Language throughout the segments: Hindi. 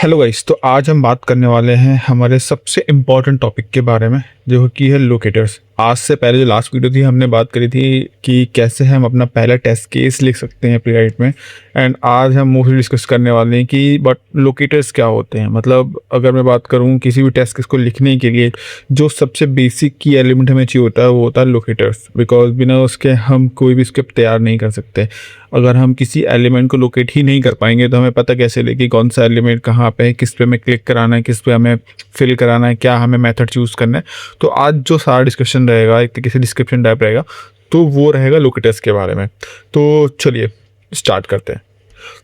Hello guys. तो आज हम बात करने वाले हैं हमारे सबसे इम्पोर्टेंट टॉपिक के बारे में, जो कि है लोकेटर्स। आज से पहले जो लास्ट वीडियो थी हमने बात करी थी कि कैसे हम अपना पहला टेस्ट केस लिख सकते हैं प्रीराइट में। एंड आज हम मोस्टली डिस्कस करने वाले हैं कि बट लोकेटर्स क्या होते हैं। मतलब अगर मैं बात करूं किसी भी टेस्ट केस को लिखने के लिए जो सबसे बेसिक की एलिमेंट हमें चाहिए होता है वो होता है लोकेटर्स। बिकॉज बिना उसके हम कोई भी स्क्रिप्ट तैयार नहीं कर सकते। अगर हम किसी एलिमेंट को लोकेट ही नहीं कर पाएंगे तो हमें पता कैसे लगे कि कौन सा एलिमेंट कहाँ पे है, किस पे हमें क्लिक कराना है, किस पे हमें फिल कराना है, क्या हमें मेथड चूज़ करना है। तो आज जो सारा डिस्कशन रहेगा एक तरीके से डिस्क्रिप्शन टाइप रहेगा, तो वो रहेगा लोकेटर्स के बारे में। तो चलिए स्टार्ट करते हैं।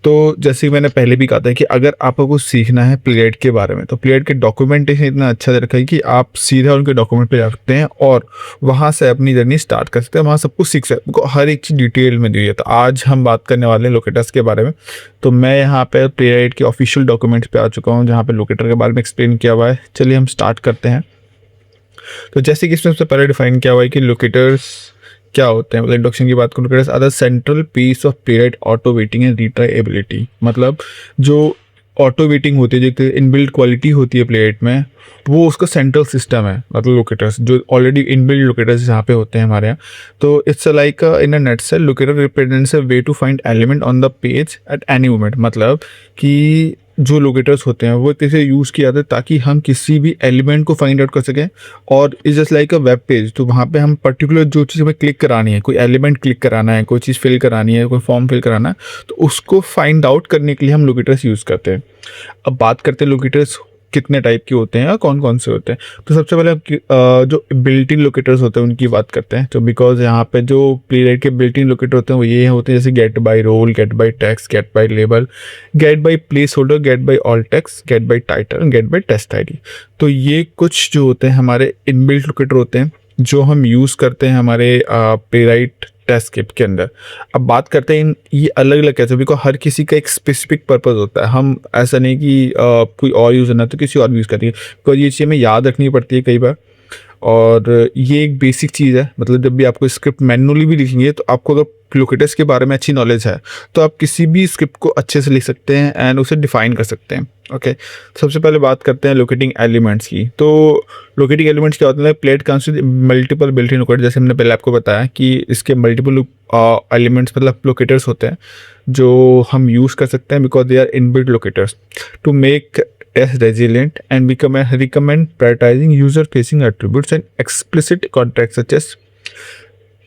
तो जैसे कि मैंने पहले भी कहा था कि अगर आपको कुछ सीखना है प्लेट के बारे में, तो प्लेट के डॉक्यूमेंटेशन इतना अच्छा दे रखा है कि आप सीधा उनके डॉक्यूमेंट पे जा सकते हैं और वहाँ से अपनी जर्नी स्टार्ट कर सकते हैं। वहाँ सब कुछ सीख सकते हैं, हर एक चीज़ डिटेल में दी है। तो आज हम बात करने वाले हैं लोकेटर्स के बारे में। तो मैं यहाँ पे प्लेट के ऑफिशियल डॉक्यूमेंट्स पे आ चुका हूँ जहाँ पे लोकेटर के बारे में एक्सप्लेन किया हुआ है। चलिए हम स्टार्ट करते हैं। तो जैसे कि इसमें सबसे पहले डिफाइन किया हुआ है कि लोकेटर्स क्या होते हैं। मतलब इंट्रोडक्शन की बात करूँ, locators are the central piece of Playwright auto waiting and retry ability. मतलब जो ऑटो वेटिंग होती है, जो इनबिल्ट क्वालिटी होती है प्लेराइट में, वो उसका सेंट्रल सिस्टम है। मतलब लोकेटर्स जो ऑलरेडी इनबिल्ट लोकेटर्स यहाँ पे होते हैं हमारे यहाँ। तो it's like in a nutshell locator represents a way to find element on the page at any moment. मतलब कि जो लोकेटर्स होते हैं वो कैसे यूज़ किया जाता है ताकि हम किसी भी एलिमेंट को फाइंड आउट कर सकें। और is just like a web page. तो वहाँ पे हम पर्टिकुलर जो चीज़ हमें क्लिक करानी है, कोई एलिमेंट क्लिक कराना है, कोई चीज़ फिल करानी है, कोई फॉर्म फिल कराना है, तो उसको फाइंड आउट करने के लिए हम लोकेटर्स यूज़ करते हैं। अब बात करते हैं लोकेटर्स कितने टाइप के होते हैं और कौन कौन से होते हैं। तो सबसे पहले जो बिल्ट इन लोकेटर्स होते हैं उनकी बात करते हैं। तो बिकॉज यहाँ पे जो प्लेराइट के बिल्ट इन लोकेटर होते हैं वो ये होते हैं, जैसे get by role, get by text, get by label, get by placeholder, get by all text, get by title, get by test ID. तो ये कुछ जो होते हैं हमारे इनबिल्ट लोकेटर होते हैं जो हम यूज़ करते हैं हमारे प्लेराइट टेस्ट स्क्रिप्ट के अंदर। अब बात करते हैं ये अलग अलग कैसे, बिकॉज हर किसी का एक स्पेसिफिक पर्पस होता है। हम ऐसा नहीं कि कोई और यूज़ करना तो किसी और भी यूज़ करती है, बिकॉज ये चीज़ हमें याद रखनी पड़ती है कई बार। और ये एक बेसिक चीज़ है। मतलब जब भी आपको स्क्रिप्ट मैनुअली भी लिखेंगे तो आपको अगर लोकेटर्स के बारे में अच्छी नॉलेज है तो आप किसी भी स्क्रिप्ट को अच्छे से लिख सकते हैं एंड उसे डिफाइन कर सकते हैं। ओके, सबसे पहले बात करते हैं लोकेटिंग एलिमेंट्स की। तो लोकेटिंग एलिमेंट्स क्या होते हैं? Plate consist multiple built in locator. जैसे हमने पहले आपको बताया कि इसके मल्टीपल एलिमेंट्स मतलब लोकेटर्स होते हैं जो हम यूज़ कर सकते हैं because they are inbuilt locators to make test resilient and recommend prioritizing user facing attributes and explicit contracts such as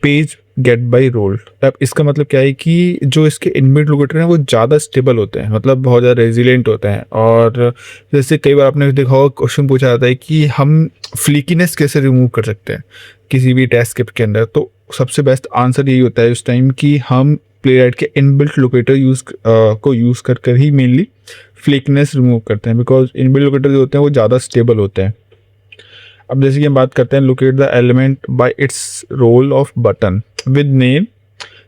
page get by role। अब इसका मतलब क्या है कि जो इसके इनबिल्ट लोकेटर हैं वो ज़्यादा स्टेबल होते हैं, मतलब बहुत ज़्यादा रेजिलियंट होते हैं। और जैसे कई बार आपने देखा होगा क्वेश्चन पूछा जाता है कि हम फ्लीकीनेस कैसे रिमूव कर सकते हैं किसी भी टेस्ट स्क्रिप्ट के अंदर। तो सबसे बेस्ट आंसर यही होता है उस टाइम कि हम प्लेराइट के इनबिल्ट लोकेटर को यूज़ कर ही मेनली फ्लीकनेस रिमूव करते हैं, बिकॉज इनबिल्ट लोकेटर जो होते हैं वो ज़्यादा स्टेबल होते हैं। अब जैसे कि हम बात करते हैं locate the element by its role of button with name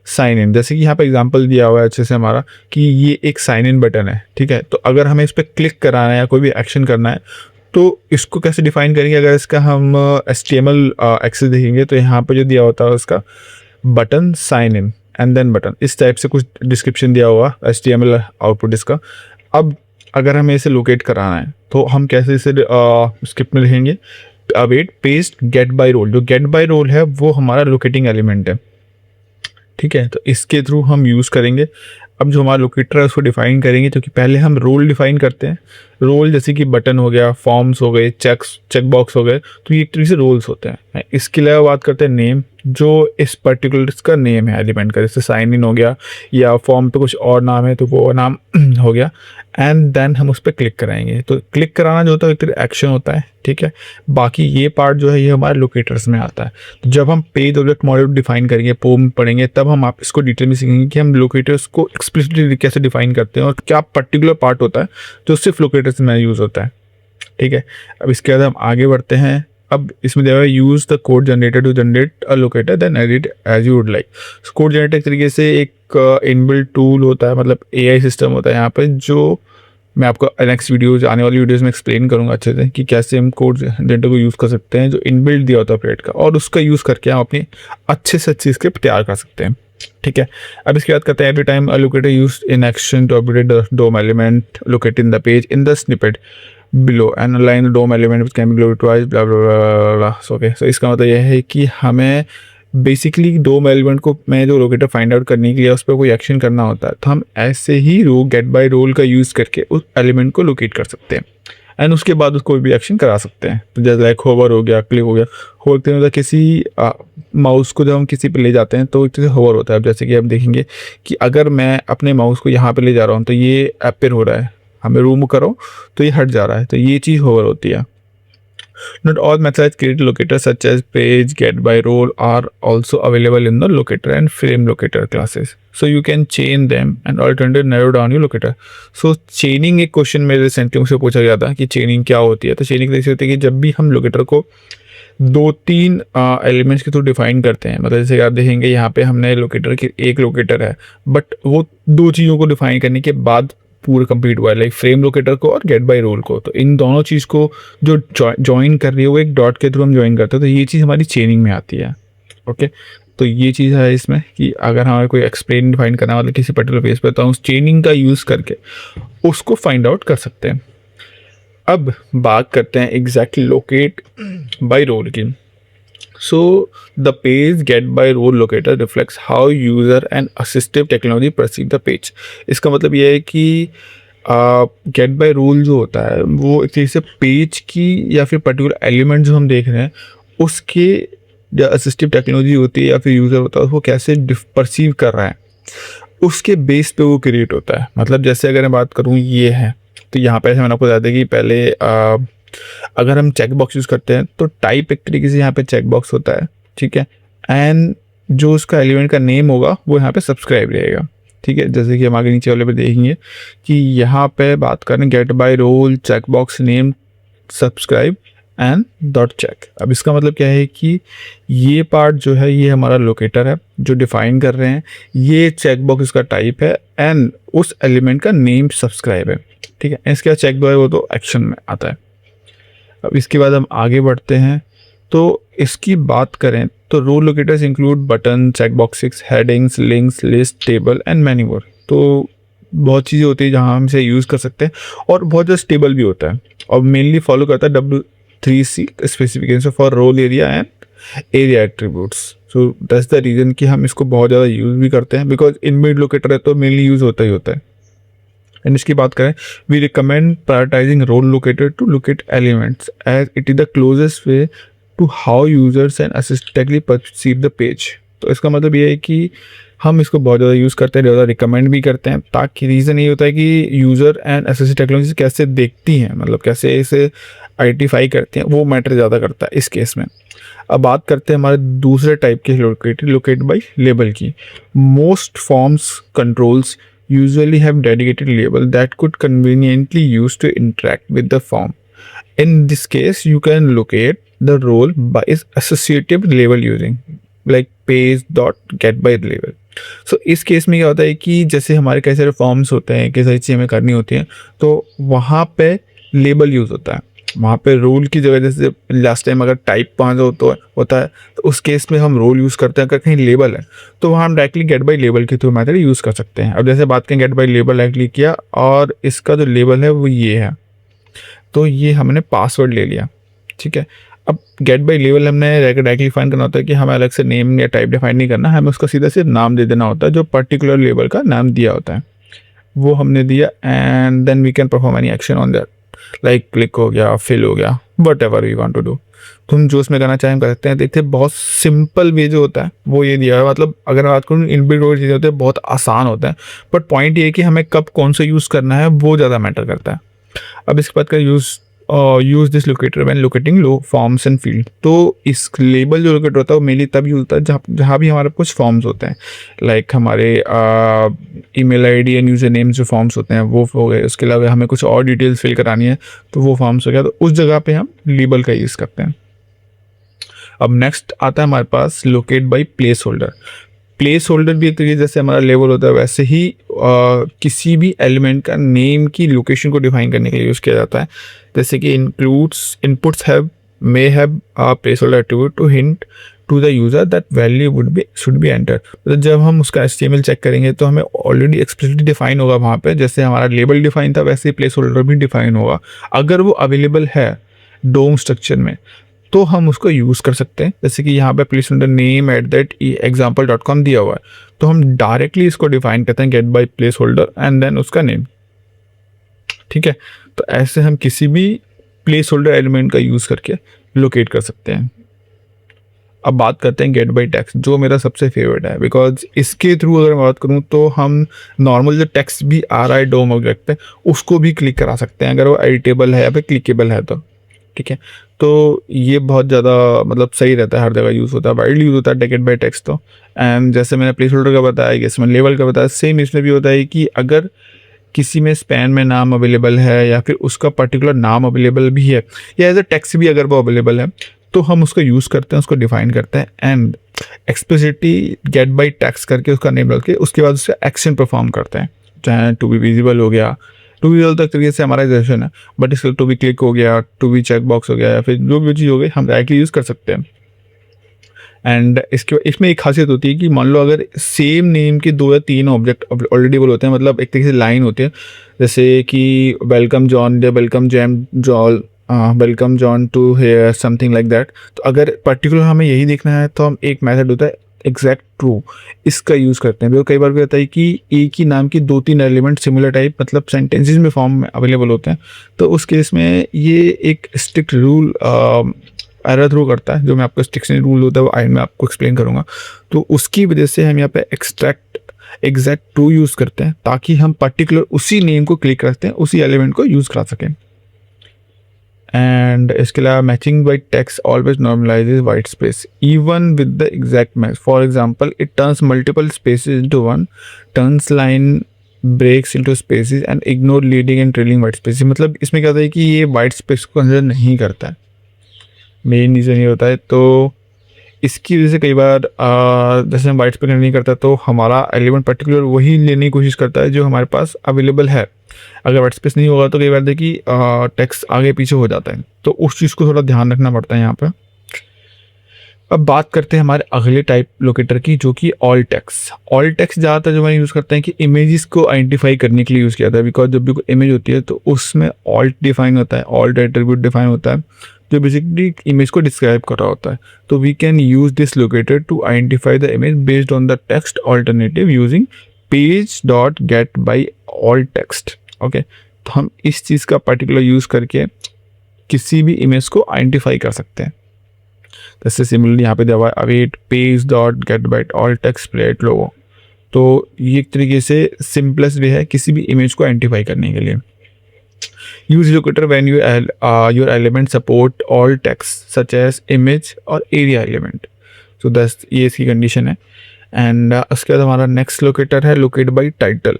sign in. जैसे कि यहाँ पे एग्जांपल दिया हुआ है अच्छे से हमारा कि ये एक साइन इन बटन है, ठीक है। तो अगर हमें इस पर क्लिक कराना है या कोई भी एक्शन करना है तो इसको कैसे डिफाइन करेंगे? अगर इसका हम HTML एक्सेस देखेंगे तो यहाँ पे जो दिया होता है उसका button sign in and then button, इस टाइप से कुछ डिस्क्रिप्शन दिया हुआ HTML आउटपुट इसका। अब अगर हमें इसे लोकेट कराना है तो हम कैसे इसे स्क्रिप्ट में लिखेंगे? Await page get by role. जो गेट बाय रोल है वो हमारा लोकेटिंग एलिमेंट है, ठीक है। तो इसके थ्रू हम यूज़ करेंगे। अब जो हमारा लोकेटर है उसको डिफाइन करेंगे, क्योंकि पहले हम रोल डिफाइन करते हैं। रोल जैसे कि बटन हो गया, फॉर्म्स हो गए, चेक बॉक्स हो गए, तो ये एक तरीके से रोल्स होते हैं। इसके अलावा बात करते हैं नेम, जो इस पर्टिकुलर इसका नेम है एलिमेंट का। जैसे साइन इन हो गया या फॉर्म पे कुछ और नाम है तो वो नाम हो गया। एंड देन हम उस पर क्लिक कराएंगे। तो क्लिक कराना जो होता है एक एक्शन होता है, ठीक है। बाकी ये पार्ट जो है ये हमारे लोकेटर्स में आता है। तो जब हम पेज ऑब्जेक्ट मॉडल डिफाइन करेंगे, पोम पढ़ेंगे, तब हम आप इसको डिटेल में सीखेंगे कि हम लोकेटर्स को एक्सप्लिसिटली कैसे डिफाइन करते हैं और क्या पर्टिकुलर पार्ट होता है जो सिर्फ लोकेटर्स में यूज़ होता है, ठीक है। अब इसके बाद हम आगे बढ़ते हैं। अब इसमें दिया हुआ है use the code generator to generate a locator then edit as you would like. Code generator एक तरीके से एक इनबिल्ट टूल होता है, मतलब AI सिस्टम होता है यहाँ पे, जो मैं आपको नेक्स्ट वीडियोज आने वाली वीडियोज़ में एक्सप्लेन करूँगा अच्छे से कि कैसे हम कोड जनरेटर को यूज़ कर सकते हैं जो इनबिल्ट दिया होता है प्लेट का, और उसका यूज़ करके हम अपनी अच्छे से अच्छी स्क्रिप्ट तैयार कर सकते हैं। ठीक है। अब इसकी बात करते हैं, every time a locator used in action to update the DOM element located in the page in the snippet below and align the DOM element which can be loaded twice bla bla bla. Okay, so इसका मतलब यह है कि हमें बेसिकली डोम एलिमेंट को मैं जो लोकेटर फाइंड आउट करने के लिए उस पर कोई एक्शन करना होता है, तो हम ऐसे ही रो गेट बाय रोल का यूज़ करके उस एलिमेंट को लोकेट कर सकते हैं एंड उसके बाद उसको कोई भी एक्शन करा सकते हैं। तो जैसे लाइक होवर हो गया, क्लिक हो गया। होते हैं मतलब किसी माउस को जब हम किसी पे ले जाते हैं तो एक तरह से होवर होता है। अब जैसे कि हम देखेंगे कि अगर मैं अपने माउस को यहाँ पे ले जा रहा हूँ तो ये अपेयर हो रहा है, हमें रूम करो तो ये हट जा रहा है, तो ये चीज़ होवर होती है। Not all methods create locators such as page, get by role are also available in the locator and frame locator classes. So you can chain them and alternatively narrow down your locator. So chaining एक क्वेश्चन मेरे रिसेंटली मुझसे पूछा गया था कि चेनिंग क्या होती है। तो चेनिंग ऐसी होती है कि जब भी हम लोकेटर को 2-3 एलिमेंट्स के थ्रू डिफाइन करते हैं, मतलब जैसे आप देखेंगे यहाँ पे हमने लोकेटर की एक लोकेटर है, बट वो 2 चीज़ों को डिफाइन करने के बाद पूरा कंप्लीट हुआ है, लाइक फ्रेम लोकेटर को और गेट बाय रोल को। तो इन दोनों चीज़ को जो ज्वाइन कर रही है वो एक डॉट के थ्रू हम ज्वाइन करते हैं, तो ये चीज़ हमारी चेनिंग में आती है। ओके, तो ये चीज़ है इसमें कि अगर हमें कोई एक्सप्लेन डिफाइन करना मतलब किसी पर्टिकुलर पेज पर, तो हम उस चेनिंग का यूज़ करके उसको फाइंड आउट कर सकते हैं। अब बात करते हैं एग्जैक्टली लोकेट बाय रोल की। So the page get by role locator reflects how user and assistive technology perceive the page. इसका मतलब ये है कि गेट बाय रूल जो होता है वो एक तरीके से पेज की या फिर पर्टिकुलर एलिमेंट जो हम देख रहे हैं उसके जो असिस्टिव टेक्नोलॉजी होती है या फिर यूज़र होता है वो कैसे परसीव कर रहा है उसके बेस पे वो क्रिएट होता है। मतलब जैसे अगर मैं बात करूँ ये है, तो यहाँ पे मैंने आपको बता दिया कि पहले अगर हम चेक बॉक्स यूज़ करते हैं तो टाइप एक तरीके से यहाँ पे चेक बॉक्स होता है, ठीक है, एंड जो उसका एलिमेंट का नेम होगा वो यहाँ पे सब्सक्राइब रहेगा, ठीक है। जैसे कि हम आगे नीचे वाले पे देखेंगे कि यहाँ पे बात करें get by role check box name subscribe and dot check. अब इसका मतलब क्या है कि ये पार्ट जो है ये हमारा लोकेटर है जो डिफाइन कर रहे हैं, ये चेक बॉक्स इसका टाइप है एंड उस एलिमेंट का नेम सब्सक्राइब है, ठीक है। इसके बाद चेक बॉय वो तो एक्शन में आता है। अब इसके बाद हम आगे बढ़ते हैं, तो इसकी बात करें तो role locators include button, check boxes, headings, links, list, table and many more. तो बहुत चीज़ें होती है जहाँ हम इसे यूज़ कर सकते हैं और बहुत ज़्यादा स्टेबल भी होता है और मेनली फॉलो करता है W3C specification for role ARIA and ARIA attributes. So that's the reason कि हम इसको बहुत ज़्यादा यूज़ भी करते हैं, बिकॉज इनबिल्ट लोकेटर है तो मेनली यूज़ होता ही होता है। एंड इसकी बात करें, we recommend prioritising role locator to locate elements as it is the closest way to how users and assistantly perceive the page. तो इसका मतलब ये है कि हम इसको बहुत ज़्यादा यूज़ करते हैं, ज़्यादा रिकमेंड भी करते हैं, ताकि रीज़न ये होता है कि यूज़र एंड असिस्टेंट टेक्नोलॉजी कैसे देखती हैं, मतलब कैसे इसे आइडेंटिफाई करते हैं, वो मैटर ज़्यादा करता है इस केस में। अब बात करते हैं हमारे दूसरे टाइप के लोकेट बाय लेबल की। Most forms controls usually have dedicated label that could conveniently use to interact with the form. In this case, you can locate the role by its associative label using like page.getByLabel. So इस केस में क्या होता है कि जैसे हमारे कई सारे फॉर्म्स होते हैं, कई सारी चीज़ें हमें करनी होती हैं, तो वहाँ पे लेबल यूज़ होता है। वहाँ पे रोल की जगह जैसे लास्ट टाइम अगर टाइप 5 होता है तो उस केस में हम रोल यूज़ करते हैं। अगर कहीं लेबल है तो वहाँ हम डायरेक्टली गेट बाय लेबल के थ्रू मेथड यूज़ कर सकते हैं। अब जैसे बात करें गेट बाय लेबल डायरेक्टली किया और इसका जो लेबल है वो ये है, तो ये हमने पासवर्ड ले लिया, ठीक है। अब गेट बाय लेबल हमने डायरेक्टली डिफाइन करना होता है कि हमें अलग से नेम या टाइप डिफाइन नहीं करना, हमें उसका सीधा सिर्फ नाम दे देना होता है, जो पर्टिकुलर लेबल का नाम दिया होता है वो हमने दिया and then we can perform any action on that, like click हो गया, फिल हो गया, whatever we want to do. तुम जो उसमें करना चाहें कर सकते हैं। देखते हैं बहुत सिंपल वे जो होता है वो ये दिया है, मतलब अगर मैं बात करूँ इनबिल्ट रोल चीज़ें होते हैं बहुत आसान होता है, बट पॉइंट ये है कि हमें कब कौन सा यूज़ करना है वो ज़्यादा मैटर करता है। अब इसके बाद का use this locator when locating low forms and field. तो इस लेबल जो लोकेटर होता है वो मेनली तब यूज होता है जहाँ भी हमारे कुछ फॉर्म्स होते हैं, लाइक हमारे email ID and user name जो फॉर्म्स होते हैं वो हो गए, उसके अलावा हमें कुछ और डिटेल्स फिल करानी है तो वो फॉर्म्स हो गया, तो उस जगह पे हम लेबल का यूज़ करते हैं। अब नेक्स्ट आता है हमारे पास locate by placeholder. Placeholder भी एक तरीके जैसे हमारा लेबल होता है वैसे ही किसी भी एलिमेंट का नेम की लोकेशन को डिफाइन करने के लिए यूज़ किया जाता है। जैसे कि includes inputs have may have a placeholder attribute to hint to the user that value should be enter. मतलब जब हम उसका HTML चेक करेंगे तो हमें ऑलरेडी एक्सप्लिसिटली डिफाइन होगा वहाँ पे, जैसे हमारा लेबल डिफाइन था वैसे ही प्लेस होल्डर भी डिफाइन होगा। अगर वो अवेलेबल है डोम स्ट्रक्चर में तो हम उसको यूज़ कर सकते हैं। जैसे कि यहाँ पे प्लेस होल्डर नेम @example.com दिया हुआ है, तो हम डायरेक्टली इसको डिफाइन करते हैं get by placeholder and then उसका नेम। ठीक है, तो ऐसे हम किसी भी प्लेस होल्डर एलिमेंट का यूज़ करके लोकेट कर सकते हैं। अब बात करते हैं गेट बाय टेक्स्ट, जो मेरा सबसे फेवरेट है, बिकॉज इसके थ्रू अगर मैं बात करूँ तो हम नॉर्मल जो टेक्स्ट भी आ रहा है डोम ऑब्जेक्ट पे उसको भी क्लिक करा सकते हैं अगर वो एडिटेबल है या फिर क्लिकेबल है तो। ठीक है, तो ये बहुत ज़्यादा मतलब सही रहता है, हर जगह यूज़ होता है, वाइडली यूज़ होता है गेट बाय टेक्स्ट तो। एंड जैसे मैंने प्लेस होल्डर का बताया, जैसे मैंने लेवल का बताया, सेम इसमें भी होता है कि अगर किसी में स्पैन में नाम अवेलेबल है या फिर उसका पर्टिकुलर नाम अवेलेबल भी है या एज अ टेक्स्ट भी अगर वो अवेलेबल है तो हम उसको यूज़ करते हैं, उसको डिफाइन करते हैं and explicitly get by text करके उसका नेम डाल के उसके बाद उसका एक्शन परफॉर्म करते हैं। चाहे टू बी विजिबल हो गया, टू बी विजिबल तक तरीके से हमारा एग्जेशन है, बट इसका टू बी क्लिक हो गया, टू बी चेक बॉक्स हो गया या फिर जो भी चीज़ हो गई हम डायरेक्टली यूज़ कर सकते हैं। एंड इसमें एक खासियत होती है कि मान लो अगर सेम नेम के 2 या 3 ऑब्जेक्ट ऑलरेडी बोल होते हैं, मतलब एक तरीके से लाइन होती है, जैसे कि वेलकम जॉन या वेलकम जैम जॉल, welcome John to here something like that. तो अगर पर्टिकुलर हमें यही देखना है तो हम एक मेथड होता है एग्जैक्ट ट्रू, इसका यूज़ करते हैं। बिकॉज कई बार भी होता है कि एक ही नाम की 2-3 एलिमेंट सिमिलर टाइप मतलब सेंटेंसेस में फॉर्म में अवेलेबल होते हैं, तो उस केस में ये एक स्ट्रिक्ट रूल एरर थ्रो करता है, जो मैं आपको स्ट्रिक्शन रूल होता है वो आई मैं आपको एक्सप्लेन करूँगा। तो उसकी वजह से हम यहाँ पे एग्जैक्ट ट्रू यूज़ करते हैं ताकि हम पर्टिकुलर उसी नेम को क्लिक करते हैं, उसी एलिमेंट को यूज़ करा सकें। एंड इसके अलावा matching by text always normalises whitespace even with the exact match. For example it turns multiple spaces into one, turns line breaks into spaces and ignore leading and trailing whitespace. मतलब इसमें क्या होता है कि ये वाइट स्पेस को कंसिडर नहीं करता है, मेन रीज़न ये होता है। तो इसकी वजह से कई बार जैसे हम वाइट स्पेस नहीं करता तो हमारा एलिमेंट पर्टिकुलर वही लेने की कोशिश करता है जो हमारे पास अवेलेबल है। अगर वाइट स्पेस नहीं होगा तो कई बार देखिए टेक्स्ट आगे पीछे हो जाता है, तो उस चीज़ को थोड़ा ध्यान रखना पड़ता है यहाँ पे। अब बात करते हैं हमारे अगले टाइप लोकेटर की, जो कि ऑल टेक्स्ट। ऑल टेक्स्ट ज़्यादातर जो मैंने यूज़ करते हैं कि इमेजेस को आइडेंटिफाई करने के लिए यूज़ किया था, बिकॉज जब भी कोई इमेज होती है तो उसमें ऑल्ट डिफाइन होता है, ऑल्ट एट्रीब्यूट डिफाइन होता है जो बेसिकली इमेज को डिस्क्राइब कर रहा होता है। तो we can use this locator to identify the image based on the text alternative using page dot get by all text. Okay, तो हम इस चीज़ का पर्टिकुलर यूज़ करके किसी भी इमेज को आइडेंटिफाई कर सकते हैं। जैसे सिमिलरली यहाँ पे दिया हुआ है await page dot get by all text plate logo. तो ये एक तरीके से सिंपलेस्ट वे है किसी भी इमेज को आइडेंटिफाई करने के लिए। use locator when your element support all text such as image और area element। so that's ये इसकी कंडीशन है। एंड उसके बाद हमारा नेक्स्ट लोकेटर है लोकेट बाय टाइटल।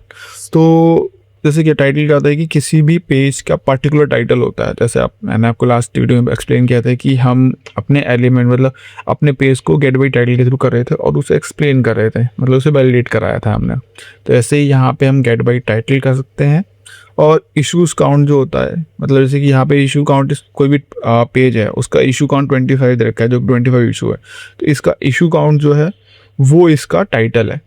तो जैसे कि टाइटल क्या होता है कि किसी भी पेज का पर्टिकुलर टाइटल होता है। जैसे मैंने आपको लास्ट वीडियो में एक्सप्लेन किया था कि हम अपने एलिमेंट मतलब अपने पेज को गेट बाय टाइटल के थ्रू कर रहे थे और उसे एक्सप्लेन कर रहे थे, मतलब उसे वैलिडेट कराया था हमने। तो ऐसे ही यहाँ पे हम गेट बाय टाइटल कर सकते हैं। और इश्यूज काउंट जो होता है, मतलब जैसे कि यहाँ पे इशू काउंट कोई भी पेज है उसका इशू काउंट 25 दे रखा है, जो 25 इशू है, तो इसका इशू काउंट जो है वो इसका टाइटल है।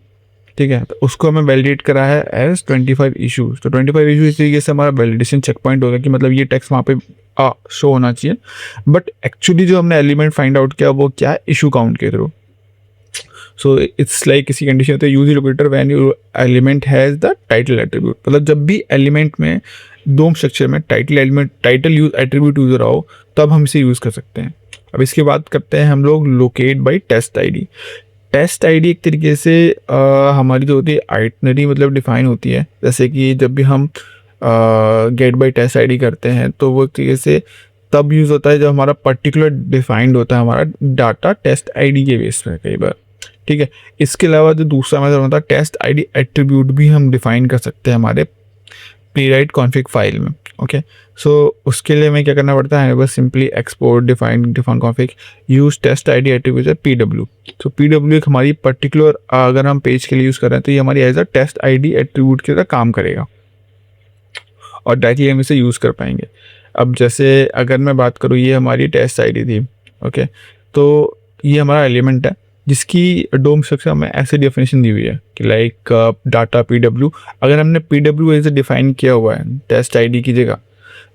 ठीक है, तो उसको हमें वैलिडेट करा है एज 25 इशूज। तो 25 इशू इस तरीके से हमारा वैलिडेशन चेक पॉइंट होगा कि मतलब ये टेक्स्ट वहाँ पे शो होना चाहिए। बट एक्चुअली जो हमने एलिमेंट फाइंड आउट किया वो क्या है, इशू काउंट के थ्रू। सो इट्स लाइक किसी कंडीशन होता है use locator when your element has the title attribute. मतलब जब भी एलिमेंट में डोम स्ट्रक्चर में टाइटल यूज एट्रीब्यूट यूज रहा हो तब हम इसे यूज़ कर सकते हैं। अब इसके बाद करते हैं हम लोग locate by test ID. Test ID एक तरीके से हमारी जो होती है आइटनरी मतलब डिफाइन होती है। जैसे कि जब भी हम गेट बाय टेस्ट आईडी करते हैं तो वो एक तरीके से तब यूज़ होता है जब हमारा पर्टिकुलर डिफाइंड होता है हमारा डाटा टेस्ट आईडी के बेस पर कई बार। ठीक है, इसके अलावा जो दूसरा मेथड होता है टेस्ट आईडी एट्रीब्यूट भी हम डिफाइन कर सकते हैं हमारे प्लेराइट कॉन्फिग फाइल में। ओके, सो उसके लिए हमें क्या करना पड़ता है, बस simply export define config use test ID attribute PW। तो PW एक हमारी पर्टिकुलर अगर हम पेज के लिए यूज़ कर रहे हैं तो ये हमारी as a test ID attribute की तरह काम करेगा और डायरेक्टली हम इसे यूज़ कर पाएंगे। अब जैसे अगर मैं बात करूँ, ये हमारी टेस्ट आईडी थी। ओके, तो ये हमारा एलिमेंट है जिसकी डोम स्ट्रक्चर में ऐसे डेफिनेशन दी हुई है कि लाइक डाटा PW, अगर हमने PW एज डिफाइन किया हुआ है टेस्ट आईडी की जगह,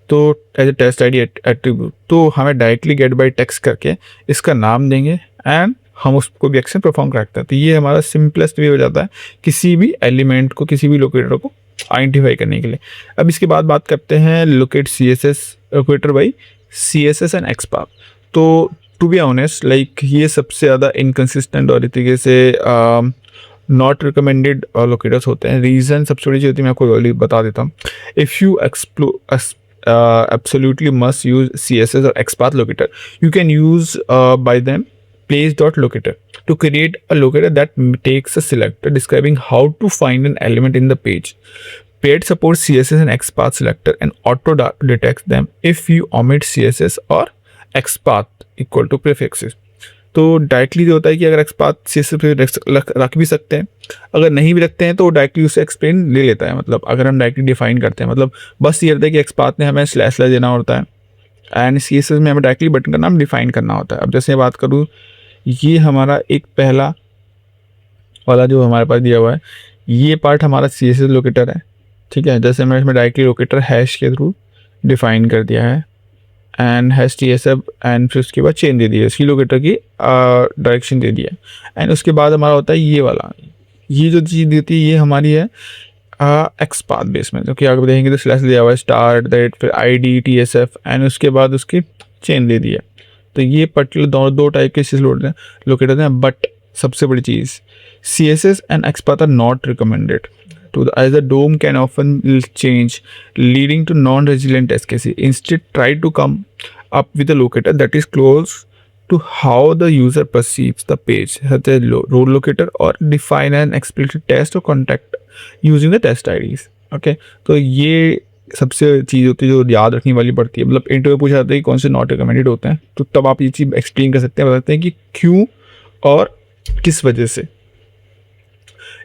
तो as a test ID attribute, तो हमें डायरेक्टली गेट बाय टेक्स्ट करके इसका नाम देंगे एंड हम उसको भी एक्शन परफॉर्म करते हैं। तो ये हमारा सिंपलेस्ट वे हो जाता है किसी भी एलिमेंट को, किसी भी लोकेटर को आइडेंटिफाई करने के लिए। अब इसके बाद बात करते हैं locate CSS locator by CSS and XPath। तो टू बी ऑनेस्ट लाइक ये सबसे ज़्यादा इनकन्सिस्टेंट और इस तरीके से नॉट रिकमेंडेड लोकेटर्स होते हैं। रीज़न सबसे बड़ी चीज़ होती है, मैं आपको ऑलरेडी बता देता हूँ। If you absolutely must use CSS or XPath locator, you can use by them place.locator to create a locator that takes a selector describing how to find an element in the page. Page supports CSS and XPath selector and auto detects them if you omit CSS or XPath equal to prefixes. तो डायरेक्टली जो होता है कि अगर XPath CSS रख भी सकते हैं, अगर नहीं भी रखते हैं तो डायरेक्टली उससे एक्सप्लेन ले लेता है। मतलब अगर हम डायरेक्टली डिफाइन करते हैं, मतलब बस ये रहता है कि XPath ने हमें स्लैश देना होता है एंड CSS में हमें डायरेक्टली बटन का नाम डिफाइन करना होता है। अब जैसे बात करूँ, ये हमारा एक पहला वाला जो हमारे पास दिया हुआ है, ये पार्ट हमारा CSS लोकेटर है, ठीक है। जैसे मैं इसमें डायरेक्टली लोकेटर हैश के थ्रू डिफाइन कर दिया है एंड हैश TSF एंड फिर उसके बाद चेन दे दिया, इसकी लोकेटर की डायरेक्शन दे दिया एंड उसके बाद हमारा होता है ये वाला, ये जो चीज़ देती है ये हमारी है XPath बेस में। तो क्या आप देखेंगे तो स्लैश दिया हुआ है, स्टार्ट दैट, फिर ID TSF एंड उसके बाद उसकी चेन दे दिया। तो ये पर्टिकुलर दो टाइप के CSS लोकेटर हैं। बट सबसे बड़ी चीज़, CSS and XPath are not recommended as the DOM can often change, leading to non-resilient test cases. Instead, try to come up with a locator that is close to how the user perceives the page, such as role locator, or define an explicit test or contact using the test IDs. Okay, तो ये सबसे चीज़ होती है जो याद रखने वाली पड़ती है। मतलब इंटरव्यू पूछा जाता है कि कौन से नॉट रिकमेंडेड होते हैं, तो तब आप ये चीज़ एक्सप्लेन कर सकते हैं, बताते हैं कि क्यों और किस वजह से।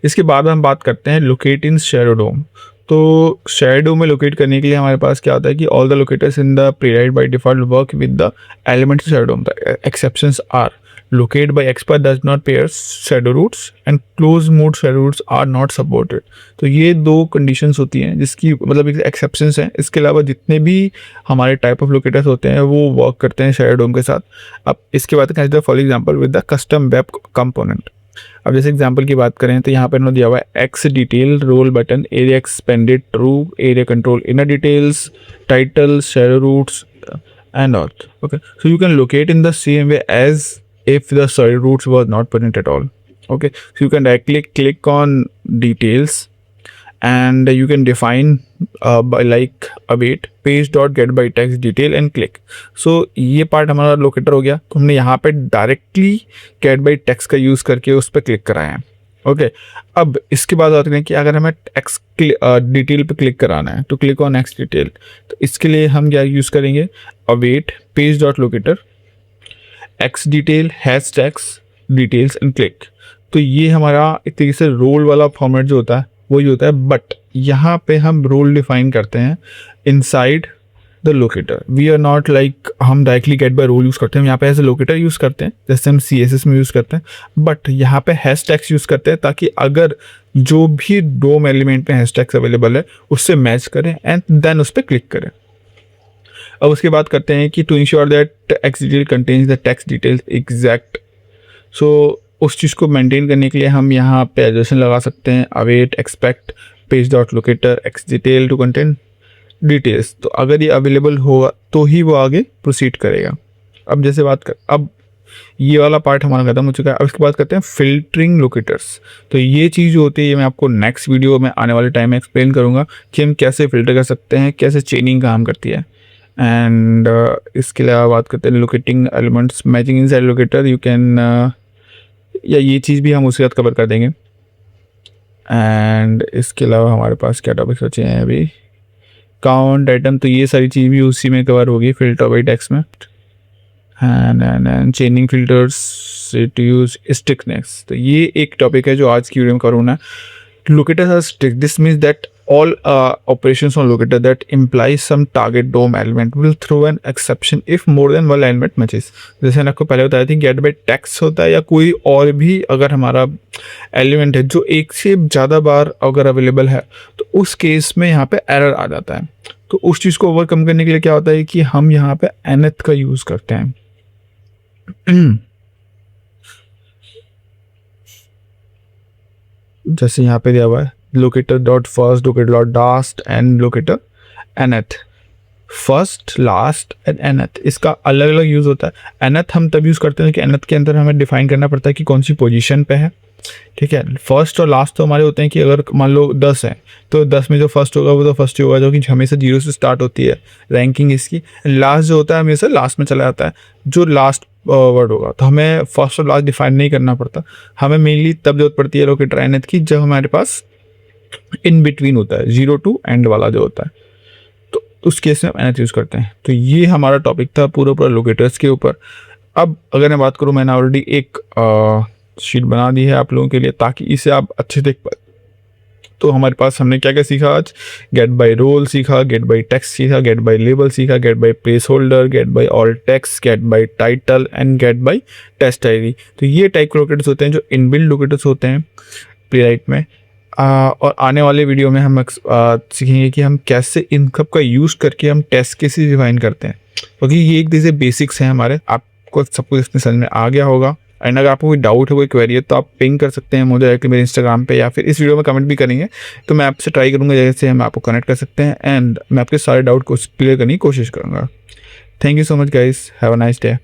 इसके बाद हम बात करते हैं लोकेट इन शैडो डोम। तो शैडो में लोकेट करने के लिए हमारे पास क्या होता है कि all the locators in the Playwright by default work with the elements of shadow DOM. The exceptions are locate by XPath does not pierce shadow roots and closed mode shadow roots are not supported. तो ये दो कंडीशंस होती हैं जिसकी मतलब एक्सेप्शंस हैं। इसके अलावा जितने भी हमारे टाइप ऑफ लोकेटर्स होते हैं वो वर्क करते हैं शैडो डोम के साथ। अब इसके बाद consider for example with the custom web component. अब जैसे एग्जांपल की बात करें तो यहाँ पर इन्होंने दिया हुआ है x detail role button area expanded true area control inner details title shadow roots and all. Okay, so you can locate in the same way as if the shadow roots was not present at all. Okay, so you can directly click on details and you can define by like await page dot get by text detail and click. So ये पार्ट हमारा लोकेटर हो गया। तो हमने यहाँ पे डायरेक्टली get by text का यूज़ करके उस पर क्लिक कराया है। ओके, अब इसके बाद बात करें कि अगर हमें टेक्स्ट डिटेल पे क्लिक कराना है तो क्लिक ऑन नेक्स्ट डिटेल। तो इसके लिए हम क्या यूज़ करेंगे, await page dot locator x detail hash tax details and click. तो ये हमारा एक तरीके से रोल वाला फॉर्मेट जो होता है वही होता है। बट यहाँ पे हम रोल डिफाइन करते हैं inside the locator. We are not like हम directly get by role use करते हैं, यहाँ पे एज ए लोकेटर यूज़ करते हैं जैसे हम CSS में यूज़ करते हैं। बट यहाँ पे हैश टैग्स यूज़ करते हैं ताकि अगर जो भी डोम एलिमेंट में हैश टैग्स अवेलेबल है उससे मैच करें एंड देन उस पर क्लिक करें। अब उसके बाद करते हैं कि to ensure that X detail contains the text details exact. So उस चीज़ को मेंटेन करने के लिए हम यहाँ पे एडजस्टन लगा सकते हैं await expect page dot locator x detail to contain details. तो अगर ये अवेलेबल होगा तो ही वो आगे प्रोसीड करेगा। अब जैसे अब ये वाला पार्ट हमारा खत्म हो चुका है। अब इसके बाद करते हैं फिल्टरिंग लोकेटर्स। तो ये चीज़ जो होती है ये मैं आपको नेक्स्ट वीडियो में आने वाले टाइम में एक्सप्लेन करूँगा कि हम कैसे फिल्टर कर सकते हैं, कैसे चेनिंग काम करती है। एंड इसके अलावा बात करते हैं locating elements matching inside locator you can या ये चीज़ भी हम उसके साथ कवर कर देंगे। एंड इसके अलावा हमारे पास क्या टॉपिक्स बचे हैं अभी, काउंट आइटम, तो ये सारी चीज़ भी उसी में कवर होगी फिल्टर बाई टेक्स्ट में। And chaining filters to use strictness, तो ये एक टॉपिक है जो आज की वीडियो में करूँ ना। Locators are strict, this means that all operations on locator that implies some target DOM element will throw an exception if more than one element matches. जैसे मैंने आपको पहले बताया था गेट बाय टेक्स्ट होता है या कोई और भी अगर हमारा एलिमेंट है जो एक से ज़्यादा बार अगर अवेलेबल है तो उस केस में यहाँ पे एरर आ जाता है। तो उस चीज़ को ओवरकम करने के लिए क्या होता है कि हम यहाँ पे nth का यूज़ करते हैं। जैसे यहाँ पे दिया हुआ है locator dot first, locator dot last and locator nth। First, last and nth इसका अलग अलग यूज़ होता है। nth हम तब यूज़ करते हैं कि nth के अंदर हमें डिफाइन करना पड़ता है कि कौन सी पोजीशन पे है, ठीक है। फर्स्ट और लास्ट तो हमारे होते हैं कि अगर मान लो 10 है तो 10 में जो फर्स्ट होगा वो तो फर्स्ट ही होगा, जो कि हमेशा 0 से स्टार्ट होती है रैंकिंग इसकी। लास्ट जो होता है हमेशा लास्ट में चला जाता है, जो लास्ट वर्ड होगा। तो हमें फर्स्ट और लास्ट डिफाइन नहीं करना पड़ता, हमें मेनली तब जरूरत पड़ती है लोकेटर nth की जब हमारे पास इन बिटवीन होता है 0 टू एंड वाला जो होता है, तो उस केस में nth यूज़ करते हैं। तो ये हमारा टॉपिक था पूरा लोकेटर्स के ऊपर। अब अगर मैं बात करूँ, मैंने ऑलरेडी एक शीट बना दी है आप लोगों के लिए ताकि इसे आप अच्छे देख पाए। तो हमारे पास हमने क्या क्या सीखा आज, गेट बाय रोल सीखा, गेट बाय टेक्स्ट सीखा, गेट बाय लेबल सीखा, get by placeholder, get by all text, get by title and get by test ID. तो ये टाइप के लोकेटर्स होते हैं जो इनबिल्ट लोकेटर्स होते हैं प्लेराइट में। और आने वाले वीडियो में हम सीखेंगे कि हम कैसे इन सब का यूज़ करके हम टेस्ट केसेस डिफाइन करते हैं, क्योंकि ये एक जैसे बेसिक्स हैं हमारे। आपको सब कुछ इसमें समझ में आ गया होगा। एंड अगर आपको कोई डाउट है, कोई क्वेरी है तो आप पिंग कर सकते हैं मुझे डायरेक्टली मेरे इंस्टाग्राम पे, या फिर इस वीडियो में कमेंट भी करेंगे तो मैं आपसे ट्राई करूँगा जैसे हम आपको कनेक्ट कर सकते हैं एंड मैं आपके सारे डाउट को क्लियर करने की कोशिश करूँगा। Thank you so much guys, have a nice day.